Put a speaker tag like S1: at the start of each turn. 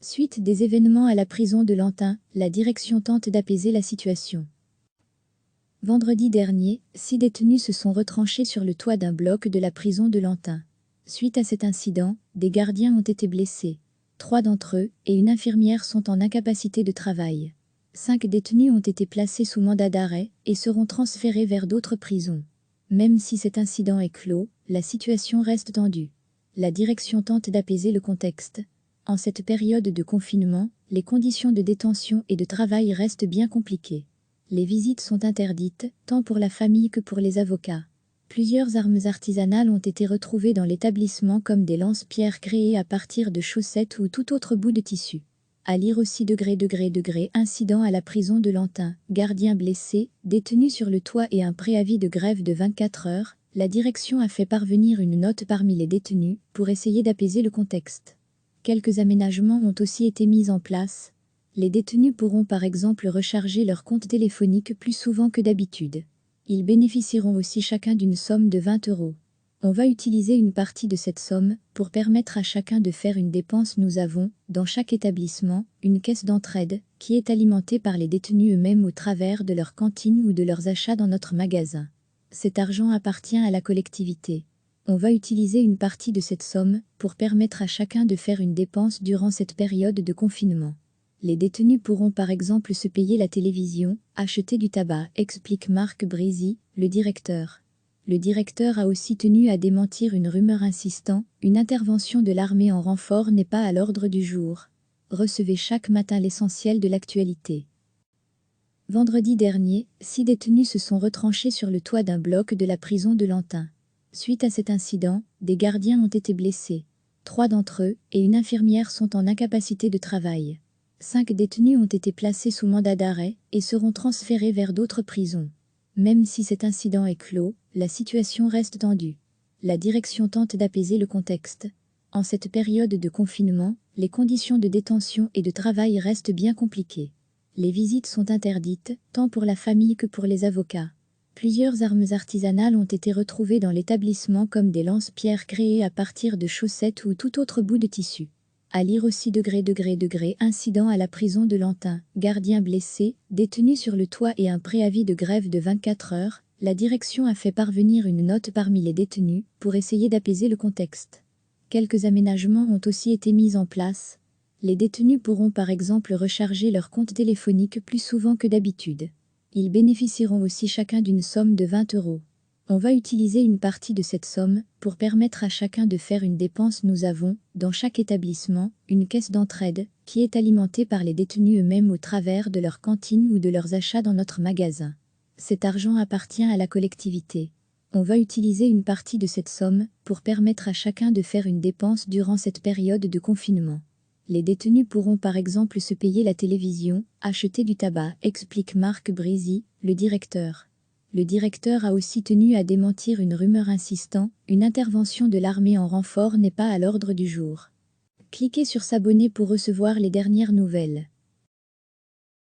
S1: Suite des événements à la prison de Lantin, la direction tente d'apaiser la situation. Vendredi dernier, 6 détenus se sont retranchés sur le toit d'un bloc de la prison de Lantin. Suite à cet incident, des gardiens ont été blessés. 3 d'entre eux et une infirmière sont en incapacité de travail. 5 détenus ont été placés sous mandat d'arrêt et seront transférés vers d'autres prisons. Même si cet incident est clos, la situation reste tendue. La direction tente d'apaiser le contexte. En cette période de confinement, les conditions de détention et de travail restent bien compliquées. Les visites sont interdites, tant pour la famille que pour les avocats. Plusieurs armes artisanales ont été retrouvées dans l'établissement comme des lance-pierres créées à partir de chaussettes ou tout autre bout de tissu. À lire aussi incident à la prison de Lantin, gardien blessé, détenu sur le toit et un préavis de grève de 24 heures, la direction a fait parvenir une note parmi les détenus pour essayer d'apaiser le contexte. Quelques aménagements ont aussi été mis en place. Les détenus pourront par exemple recharger leur compte téléphonique plus souvent que d'habitude. Ils bénéficieront aussi chacun d'une somme de 20 €. On va utiliser une partie de cette somme pour permettre à chacun de faire une dépense. Nous avons, dans chaque établissement, une caisse d'entraide qui est alimentée par les détenus eux-mêmes au travers de leur cantine ou de leurs achats dans notre magasin. Cet argent appartient à la collectivité. On va utiliser une partie de cette somme pour permettre à chacun de faire une dépense durant cette période de confinement. Les détenus pourront par exemple se payer la télévision, acheter du tabac, explique Marc Brézy, le directeur. Le directeur a aussi tenu à démentir une rumeur insistant « Une intervention de l'armée en renfort n'est pas à l'ordre du jour. Recevez chaque matin l'essentiel de l'actualité ». Vendredi dernier, 6 détenus se sont retranchés sur le toit d'un bloc de la prison de Lantin. Suite à cet incident, des gardiens ont été blessés. 3 d'entre eux et une infirmière sont en incapacité de travail. 5 détenus ont été placés sous mandat d'arrêt et seront transférés vers d'autres prisons. Même si cet incident est clos, la situation reste tendue. La direction tente d'apaiser le contexte. En cette période de confinement, les conditions de détention et de travail restent bien compliquées. Les visites sont interdites, tant pour la famille que pour les avocats. Plusieurs armes artisanales ont été retrouvées dans l'établissement comme des lance-pierres créées à partir de chaussettes ou tout autre bout de tissu. À lire aussi incident à la prison de Lantin, gardien blessé, détenu sur le toit et un préavis de grève de 24 heures, la direction a fait parvenir une note parmi les détenus pour essayer d'apaiser le contexte. Quelques aménagements ont aussi été mis en place. Les détenus pourront par exemple recharger leur compte téléphonique plus souvent que d'habitude. Ils bénéficieront aussi chacun d'une somme de 20 €. On va utiliser une partie de cette somme pour permettre à chacun de faire une dépense. Nous avons, dans chaque établissement, une caisse d'entraide qui est alimentée par les détenus eux-mêmes au travers de leur cantine ou de leurs achats dans notre magasin. Cet argent appartient à la collectivité. On va utiliser une partie de cette somme pour permettre à chacun de faire une dépense durant cette période de confinement. Les détenus pourront par exemple se payer la télévision, acheter du tabac, explique Marc Brézy, le directeur. Le directeur a aussi tenu à démentir une rumeur insistant « Une intervention de l'armée en renfort n'est pas à l'ordre du jour ». Cliquez sur s'abonner pour recevoir les dernières nouvelles.